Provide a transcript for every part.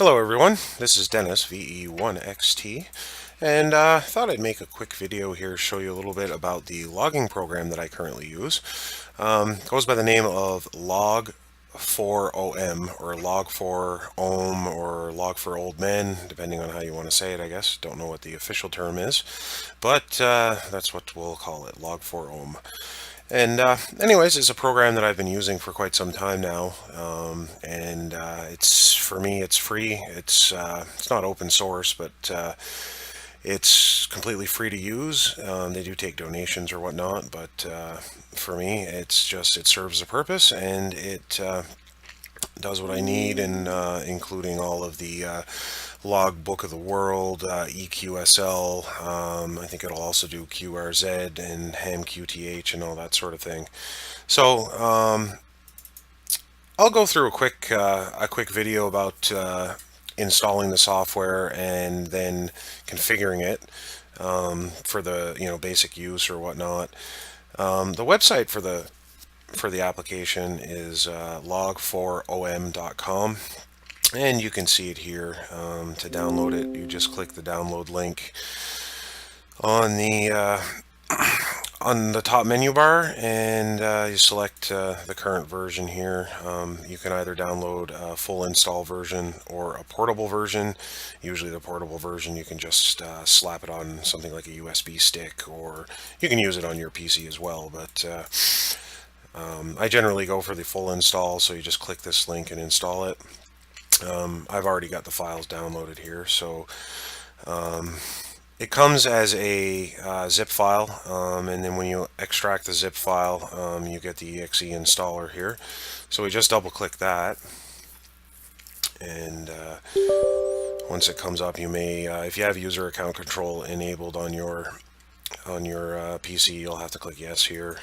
Hello everyone, this is Dennis, VE1XT, and thought I'd make a quick video here, show you a little bit about the logging program that I currently use. Goes by the name of Log4OM, or Log4OM, or Log4OM, depending on how you want to say it, I guess. Don't know what the official term is, but that's what we'll call it, Log4OM. And anyways, it's a program that I've been using for quite some time now, and it's for me. It's free. It's not open source, but it's completely free to use. They do take donations or whatnot, but for me, it's just it serves a purpose, and it does what I need, and including all of the log book of the world, EQSL. I think it'll also do QRZ and HamQTH and all that sort of thing. So I'll go through a quick video about installing the software and then configuring it for the basic use or whatnot. The website for the application is log4om.com. And you can see it here. To download it, you just click the download link on the top menu bar, and you select the current version here. You can either download a full install version or a portable version. Usually the portable version, you can just slap it on something like a USB stick, or you can use it on your PC as well. But I generally go for the full install, so you just click this link and install it. I've already got the files downloaded here, so it comes as a zip file, and then when you extract the zip file, you get the exe installer here. So we just double click that, and once it comes up, you may, if you have user account control enabled on your PC, you'll have to click yes here.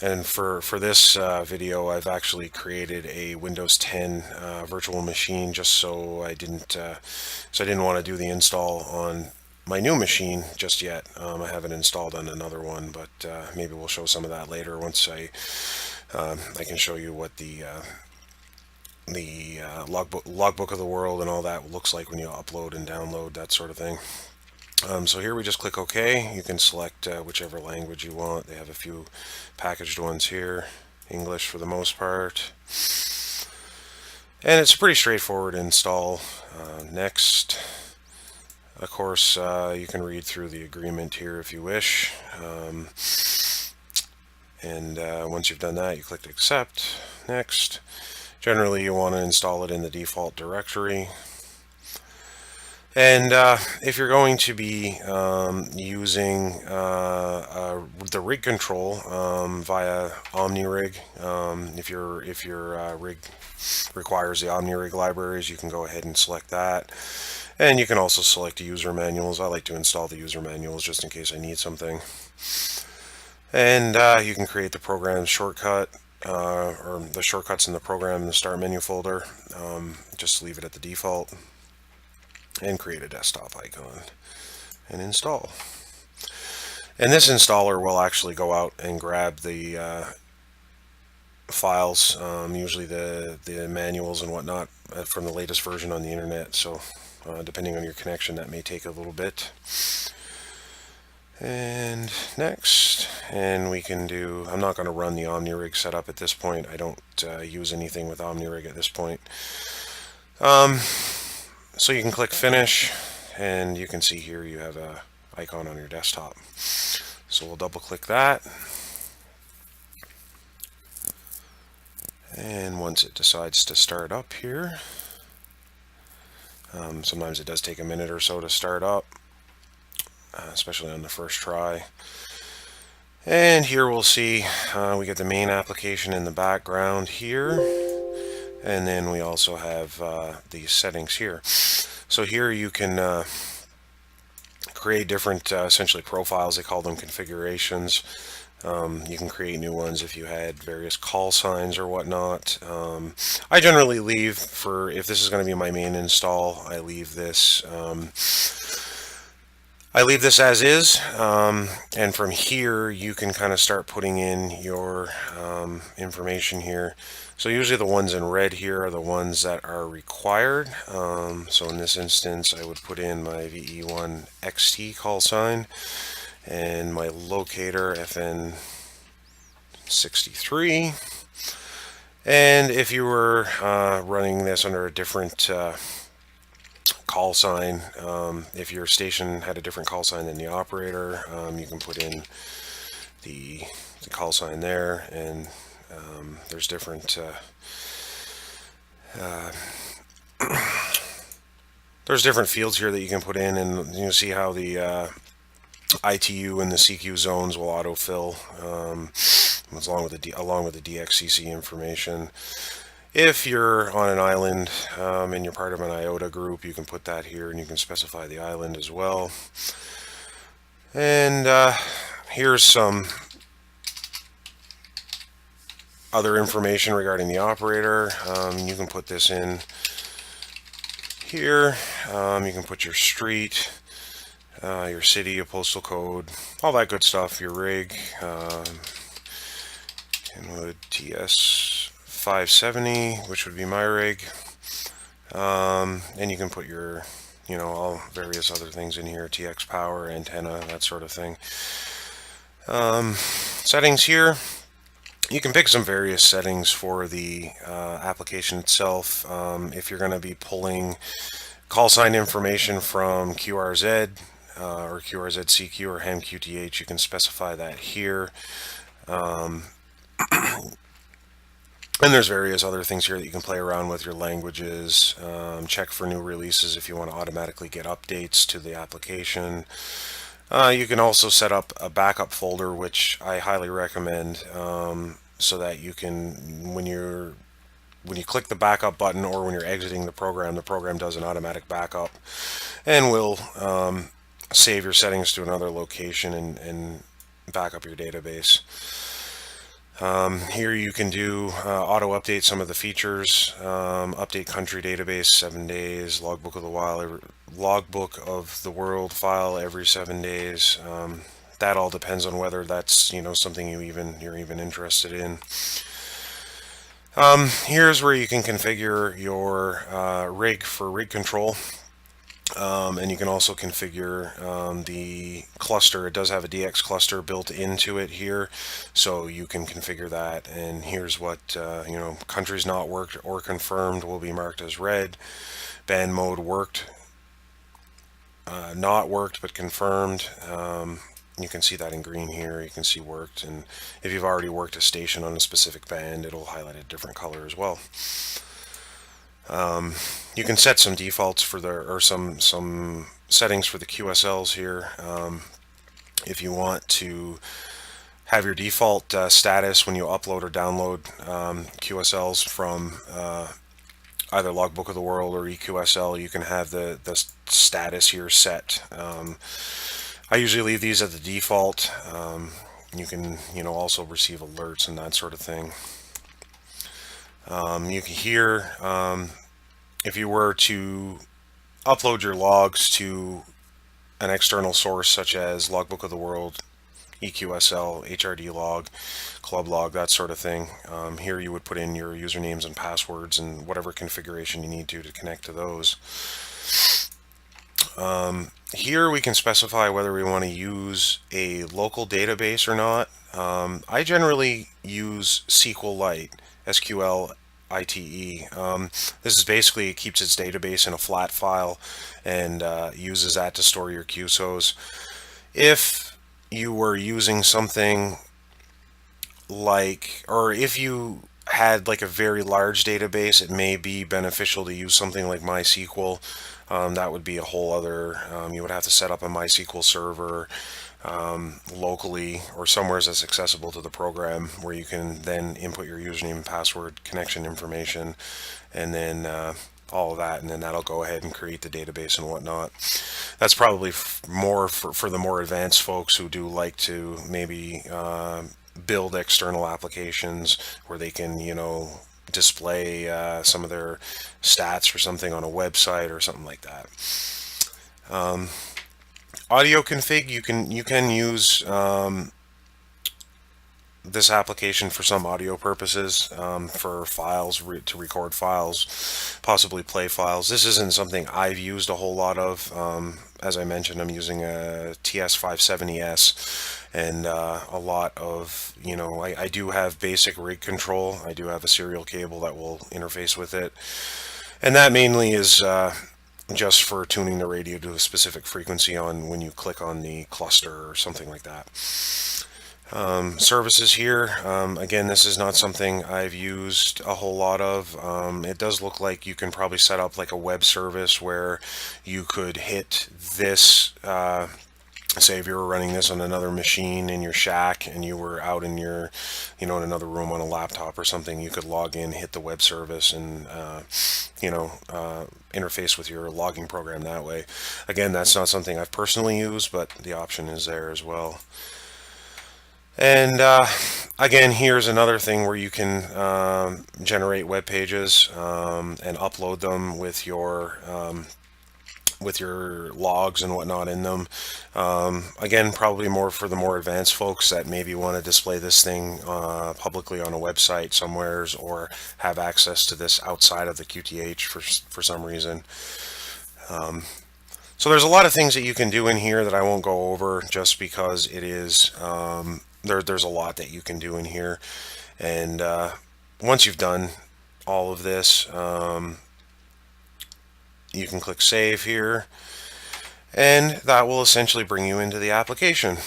And for this video, I've actually created a Windows 10 virtual machine, just so I didn't want to do the install on my new machine just yet. I haven't installed on another one, but maybe we'll show some of that later once I can show you what the logbook of the world and all that looks like when you upload and download, that sort of thing. So here we just click OK. You can select whichever language you want. They have a few packaged ones here, English for the most part. And it's a pretty straightforward install. Next. Of course, you can read through the agreement here if you wish. Once you've done that, you click Accept. Next. Generally, you want to install it in the default directory. And if you're going to be using the rig control via OmniRig, if your rig requires the OmniRig libraries, you can go ahead and select that. And you can also select the user manuals. I like to install the user manuals just in case I need something. And you can create the program shortcut, or the shortcuts in the program in the Start menu folder. Just leave it at the default. And create a desktop icon and install. And this installer will actually go out and grab the files, usually the manuals and whatnot from the latest version on the internet. So depending on your connection, that may take a little bit. And next, and we can do, I'm not going to run the OmniRig setup at this point. I don't use anything with OmniRig at this point. So you can click Finish, and you can see here you have a icon on your desktop. So we'll double click that. And once it decides to start up here, sometimes it does take a minute or so to start up, especially on the first try. And here we'll see we get the main application in the background here. And then we also have these settings here. So here you can create different, essentially profiles. They call them configurations. You can create new ones if you had various call signs or whatnot. I generally leave, for if this is going to be my main install, I leave this as is, and from here you can kind of start putting in your information here. So usually the ones in red here are the ones that are required. So in this instance, I would put in my VE1 XT call sign and my locator FN63. And if you were running this under a different call sign, if your station had a different call sign than the operator, you can put in the call sign there, and there's different fields here that you can put in, and you can see how the ITU and the CQ zones will autofill along with the DXCC information. If you're on an island and you're part of an IOTA group, you can put that here, and you can specify the island as well. And here's some other information regarding the operator. You can put this in here. You can put your street, your city, your postal code, all that good stuff, your rig, and TS 570, which would be my rig. And you can put your, all various other things in here, TX power, antenna, that sort of thing. Settings here. You can pick some various settings for the application itself. If you're going to be pulling call sign information from QRZ or QRZ-CQ or HAM-QTH, you can specify that here. And there's various other things here that you can play around with, your languages, check for new releases if you want to automatically get updates to the application. You can also set up a backup folder, which I highly recommend, so that you can, when you click the backup button or when you're exiting the program does an automatic backup and will save your settings to another location and back up your database. Here you can do auto update some of the features, update country database 7 days, logbook of the world file every 7 days. That all depends on whether that's something you're even interested in. Here's where you can configure your rig for rig control. And you can also configure the cluster. It does have a DX cluster built into it here, so you can configure that. And here's what countries not worked or confirmed will be marked as red. Band mode worked, not worked but confirmed. You can see that in green here. You can see worked, and if you've already worked a station on a specific band, it'll highlight a different color as well. You can set some defaults for some settings for the QSLs here. If you want to have your default status when you upload or download QSLs from either Logbook of the World or EQSL, you can have the status here set. I usually leave these at the default. You can also receive alerts and that sort of thing. You can hear if you were to upload your logs to an external source such as Logbook of the World, EQSL, HRD log, club log, that sort of thing. Here you would put in your usernames and passwords and whatever configuration you need to connect to those. Here we can specify whether we want to use a local database or not. I generally use SQLite, SQLite. This is basically, it keeps its database in a flat file and uses that to store your QSOs. If you were using something like, or if you had like a very large database, it may be beneficial to use something like MySQL. That would be a whole other, you would have to set up a MySQL server locally or somewhere that's accessible to the program, where you can then input your username and password, connection information, and then all of that, and then that'll go ahead and create the database and whatnot. That's probably more for the more advanced folks who do like to maybe build external applications where they can display some of their stats or something on a website or something like that. Audio config, you can use this application for some audio purposes, for files, to record files, possibly play files. This isn't something I've used a whole lot of. As I mentioned, I'm using a TS570S, and a lot of, I do have basic rig control. I do have a serial cable that will interface with it, and that mainly is just for tuning the radio to a specific frequency on when you click on the cluster or something like that. Services here, again, this is not something I've used a whole lot of. It does look like you can probably set up like a web service where you could hit this, say if you were running this on another machine in your shack and you were out in your, in another room on a laptop or something, you could log in, hit the web service, and interface with your logging program that way. Again, that's not something I've personally used, but the option is there as well. And again, here's another thing where you can generate web pages and upload them with your logs and whatnot in them. Again, probably more for the more advanced folks that maybe want to display this thing publicly on a website somewheres, or have access to this outside of the QTH for some reason. So there's a lot of things that you can do in here that I won't go over, just because it is there's a lot that you can do in here. And once you've done all of this, you can click Save here, and that will essentially bring you into the application.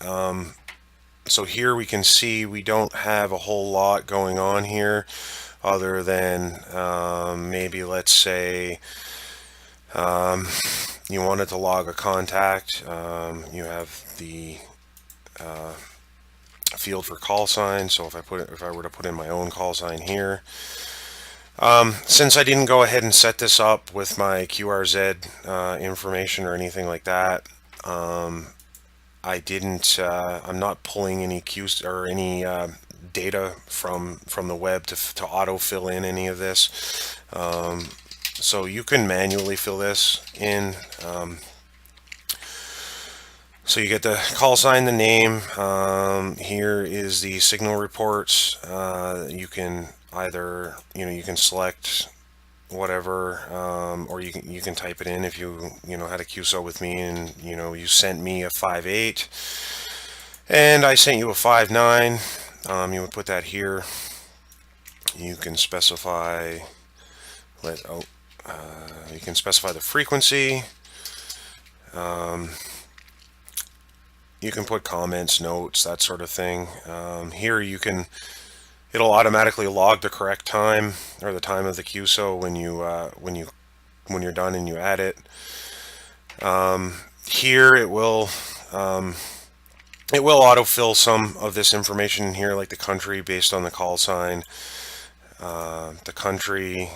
So here we can see we don't have a whole lot going on here, other than maybe, let's say, you wanted to log a contact. You have the field for call sign. So if I were to put in my own call sign here, since I didn't go ahead and set this up with my QRZ information or anything like that, I didn't. I'm not pulling any any data from the web to auto fill in any of this. So you can manually fill this in. So you get the call sign, the name. Here is the signal reports. You can either, you can select whatever, or you can type it in if you had a QSO with me, and you sent me a 5.8 and I sent you a 5.9. You would put that here. You can specify you can specify the frequency. You can put comments, notes, that sort of thing. Here it'll automatically log the correct time, or the time of the QSO when you're done and you add it. Here it will autofill some of this information in here, like the country based on the call sign. The country,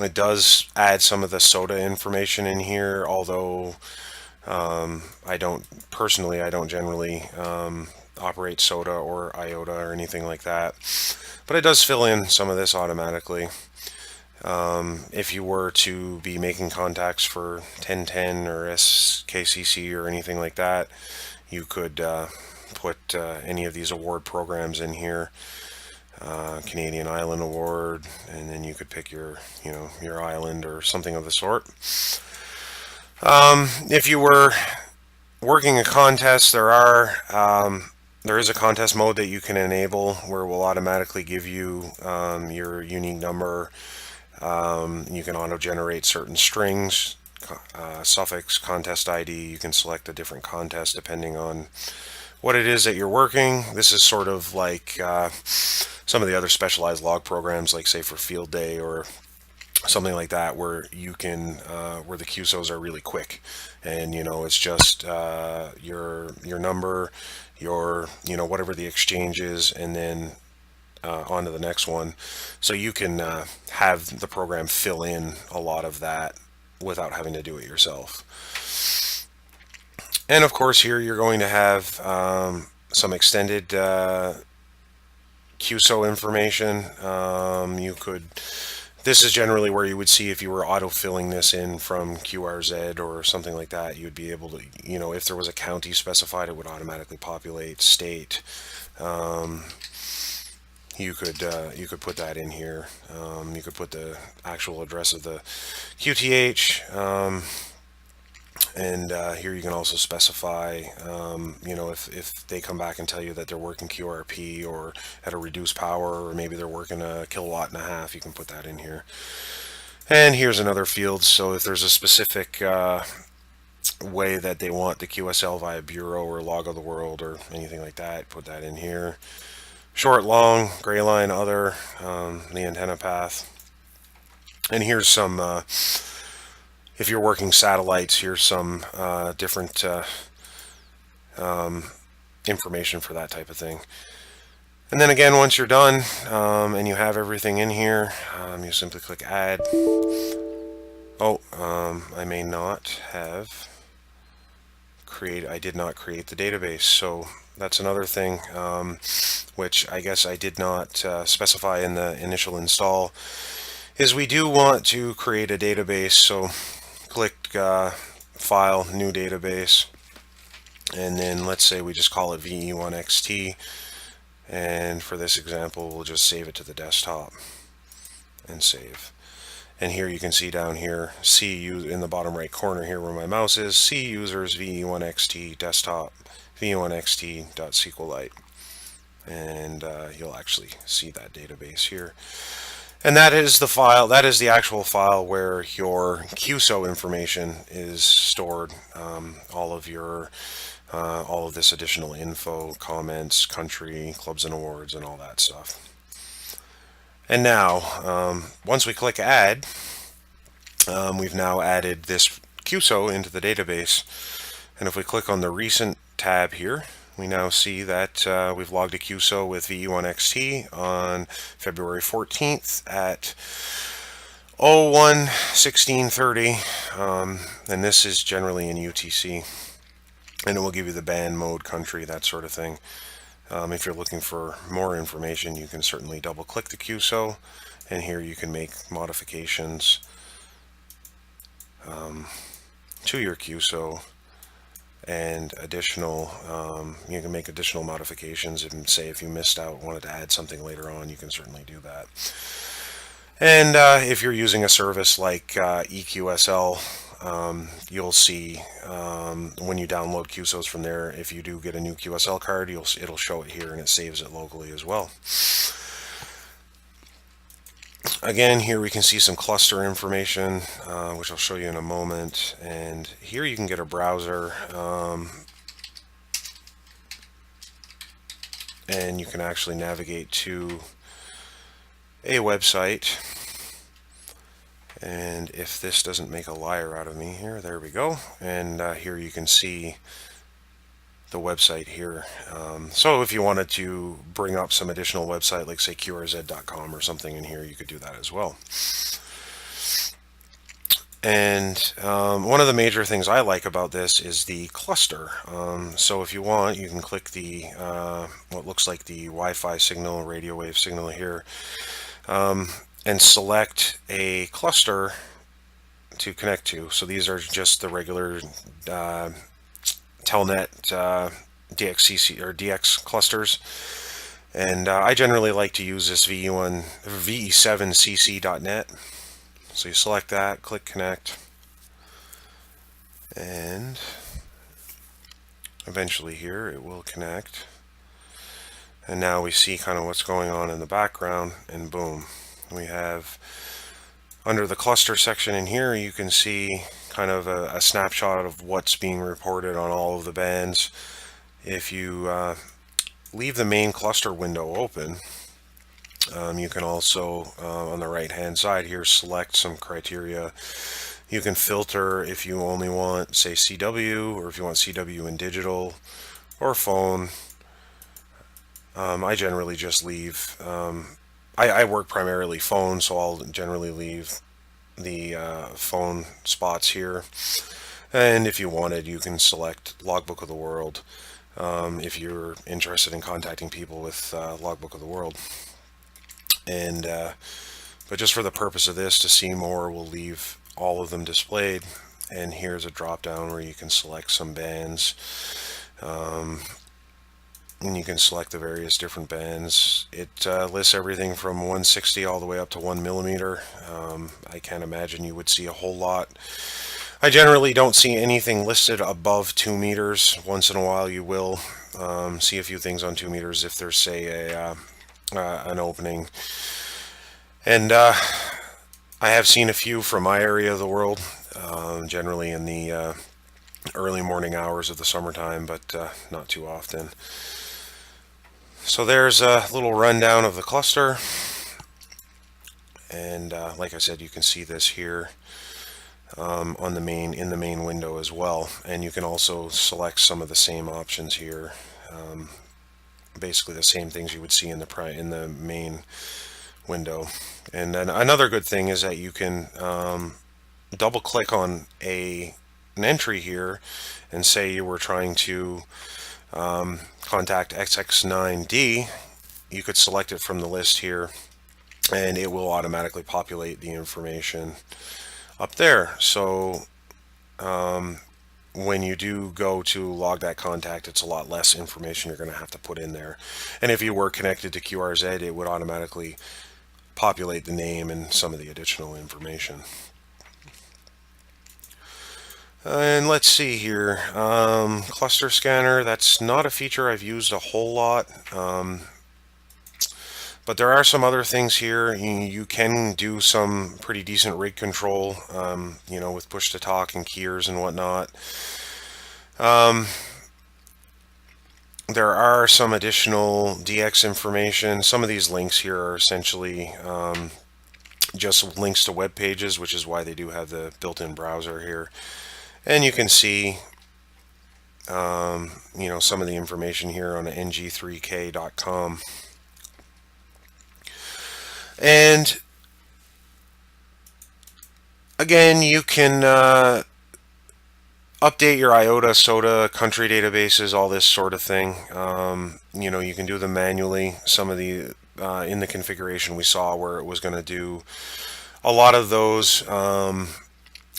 it does add some of the SOTA information in here, although I don't generally operate SOTA or IOTA or anything like that, but it does fill in some of this automatically. If you were to be making contacts for 1010 or SKCC or anything like that, you could put any of these award programs in here. Canadian Island Award, and then you could pick your island or something of the sort. If you were working a contest, there is a contest mode that you can enable where it will automatically give you your unique number. You can auto-generate certain strings, suffix, contest ID. You can select a different contest depending on what it is that you're working. This is sort of like some of the other specialized log programs, like say for field day or something like that, where you can where the QSOs are really quick, and it's just your number, your whatever the exchange is, and then on to the next one. So you can have the program fill in a lot of that without having to do it yourself. And of course here you're going to have some extended QSO information. You could This is generally where you would see if you were auto-filling this in from QRZ or something like that. You would be able to, if there was a county specified, it would automatically populate state. You could put that in here. You could put the actual address of the QTH. And here you can also specify, if they come back and tell you that they're working QRP or at a reduced power, or maybe they're working 1.5 kilowatts, you can put that in here. And here's another field. So if there's a specific way that they want the QSL via Bureau or Log of the World or anything like that, put that in here. Short, long, gray line, other, the antenna path. And here's some, if you're working satellites, here's some different information for that type of thing. And then again, once you're done and you have everything in here, you simply click Add. Oh, I may not have I did not create the database. So that's another thing, which I guess I did not specify in the initial install, is we do want to create a database. So click File, New Database, and then let's say we just call it VE1XT. And for this example, we'll just save it to the desktop and save. And here you can see down here, in the bottom right corner here where my mouse is, C users VE1XT desktop VE1XT.SQLite. And you'll actually see that database here. And that is the file, that is the actual file where your Qso information is stored. All of this additional info, comments, country, clubs and awards, and all that stuff. And now, once we click Add, we've now added this Qso into the database. And if we click on the Recent tab here, we now see that we've logged a Qso with VE1XT on February 14th at 01:16:30, and this is generally in UTC, and it will give you the band, mode, country, that sort of thing. If you're looking for more information, you can certainly double click the Qso, and here you can make modifications to your Qso, and you can make additional modifications, and say if you missed out, wanted to add something later on, you can certainly do that. And if you're using a service like EQSL, you'll see when you download Qsos from there, if you do get a new QSL card, it'll show it here and it saves it locally as well. Again, here we can see some cluster information, which I'll show you in a moment. And here you can get a browser, and you can actually navigate to a website. And if this doesn't make a liar out of me here, there we go. And here you can see the website here. So if you wanted to bring up some additional website, like say QRZ.com or something in here, you could do that as well. And one of the major things I like about this is the cluster. So if you want, you can click the what looks like the Wi-Fi signal, radio wave signal here, and select a cluster to connect to. So these are just the regular Telnet DXCC or DX clusters, and I generally like to use this VE7cc.net. So you select that, click connect, and eventually here it will connect. And now we see kind of what's going on in the background, and boom, we have under the cluster section in here, you can see kind of a snapshot of what's being reported on all of the bands. If you leave the main cluster window open, you can also on the right hand side here select some criteria. You can filter if you only want, say, CW, or if you want CW in digital or phone. I generally just leave, I work primarily phone, so I'll generally leave the phone spots here. And if you wanted, you can select Logbook of the World if you're interested in contacting people with Logbook of the World. And But just for the purpose of this, to see more, we'll leave all of them displayed. And here's a drop down where you can select some bands. And you can select the various different bands. It lists everything from 160 all the way up to 1 millimeter. I can't imagine you would see a whole lot. I generally don't see anything listed above 2 meters. Once in a while you will see a few things on 2 meters if there's, say, an opening. And I have seen a few from my area of the world, generally in the early morning hours of the summertime, but not too often. So there's a little rundown of the cluster, and like I said, you can see this here on the main window as well, and you can also select some of the same options here, basically the same things you would see in the main window. And then another good thing is that you can double click on an entry here and say you were trying to contact XX9D. You could select it from the list here and it will automatically populate the information up there. So when you do go to log that contact, it's a lot less information you're going to have to put in there. And if you were connected to QRZ, it would automatically populate the name and some of the additional information. And let's see here, cluster scanner, that's not a feature I've used a whole lot, but there are some other things here. You can do some pretty decent rig control, you know, with push to talk and keyers and whatnot. There are some additional DX information. Some of these links here are essentially just links to web pages, which is why they do have the built-in browser here. And you can see, you know, some of the information here on ng3k.com. And again, you can update your IOTA, SOTA, country databases, all this sort of thing. You know, you can do them manually. Some of the in the configuration we saw where it was going to do a lot of those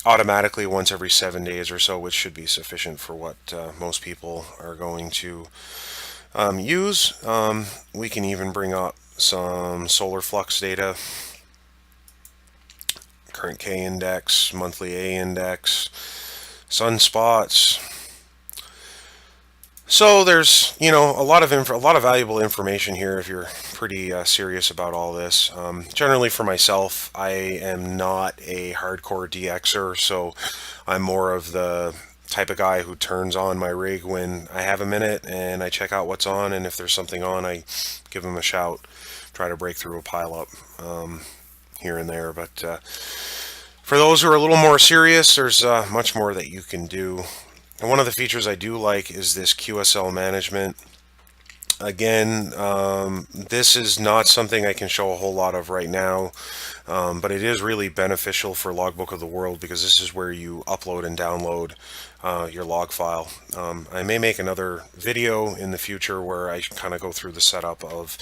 automatically once every 7 days or so, which should be sufficient for what most people are going to use. We can even bring up some solar flux data, current K index, monthly A index, sunspots. So there's, you know, a lot of valuable information here if you're pretty serious about all this. Generally for myself, I am not a hardcore DXer, so I'm more of the type of guy who turns on my rig when I have a minute and I check out what's on, and if there's something on, I give them a shout, try to break through a pileup here and there. But for those who are a little more serious, there's much more that you can do. And one of the features I do like is this Qsl Management. Again, this is not something I can show a whole lot of right now, but it is really beneficial for Logbook of the World because this is where you upload and download your log file. I may make another video in the future where I kind of go through the setup of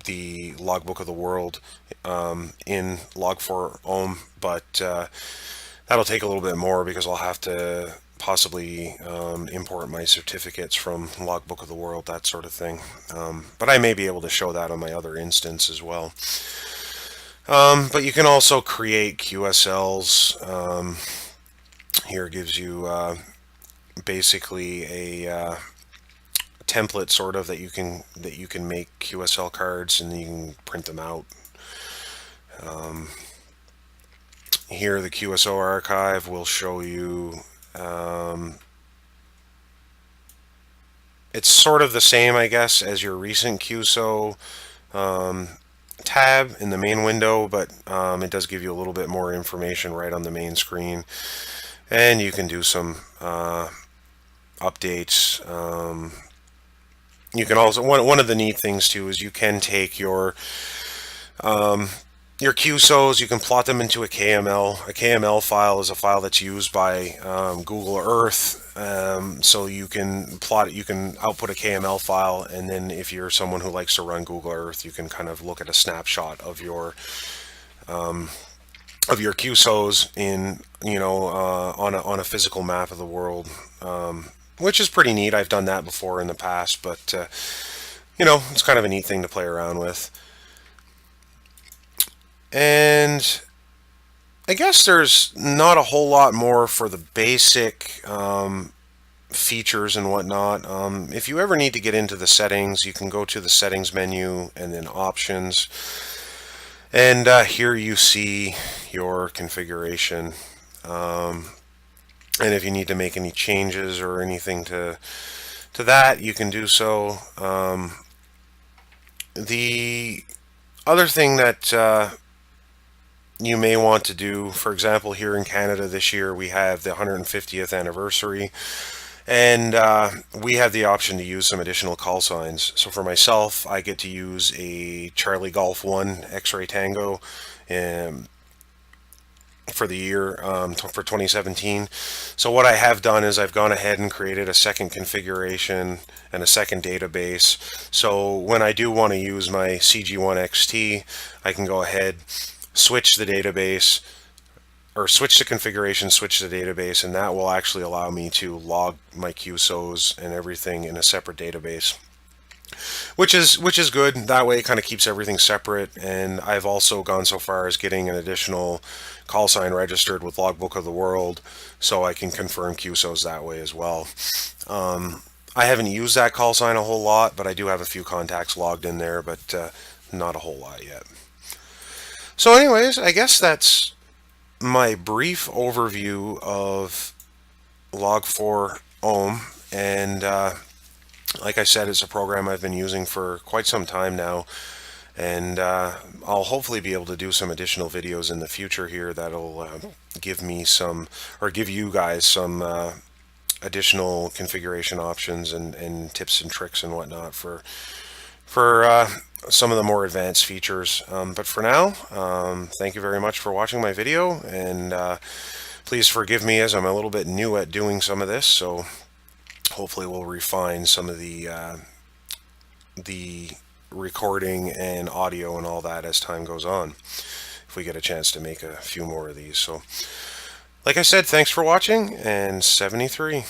the Logbook of the World in Log4OM, but that'll take a little bit more because I'll have to possibly import my certificates from Logbook of the World, that sort of thing. But I may be able to show that on my other instance as well. But you can also create QSLs. Here gives you basically a template sort of that you can make QSL cards and you can print them out. Here the Qso Archive will show you it's sort of the same, I guess, as your recent Qso tab in the main window, but it does give you a little bit more information right on the main screen, and you can do some updates. You can also, one of the neat things too is you can take your your QSOs, you can plot them into a KML. A KML file is a file that's used by Google Earth. So you can plot it, you can output a KML file, and then if you're someone who likes to run Google Earth, you can kind of look at a snapshot of your QSOs in, on a physical map of the world, which is pretty neat. I've done that before in the past, but it's kind of a neat thing to play around with. And I guess there's not a whole lot more for the basic features and whatnot. If you ever need to get into the settings, you can go to the settings menu and then options. And here you see your configuration. And if you need to make any changes or anything to that, you can do so. The other thing that you may want to do, for example, here in Canada this year, we have the 150th anniversary, and we have the option to use some additional call signs. So for myself, I get to use a Charlie Golf 1 X-Ray Tango for the year for 2017. So what I have done is I've gone ahead and created a second configuration and a second database. So when I do want to use my CG1XT, I can go ahead, switch the database, or switch the configuration, switch the database, and that will actually allow me to log my QSOs and everything in a separate database, which is good. That way it kind of keeps everything separate. And I've also gone so far as getting an additional call sign registered with Logbook of the World, so I can confirm QSOs that way as well. I haven't used that call sign a whole lot, but I do have a few contacts logged in there, but not a whole lot yet. So anyways, I guess that's my brief overview of Log4OM, and like I said, it's a program I've been using for quite some time now, and I'll hopefully be able to do some additional videos in the future here that'll give me some, or give you guys some additional configuration options and tips and tricks and whatnot for some of the more advanced features. But for now, thank you very much for watching my video, and please forgive me as I'm a little bit new at doing some of this, so hopefully we'll refine some of the recording and audio and all that as time goes on, if we get a chance to make a few more of these. So like I said, thanks for watching, and 73.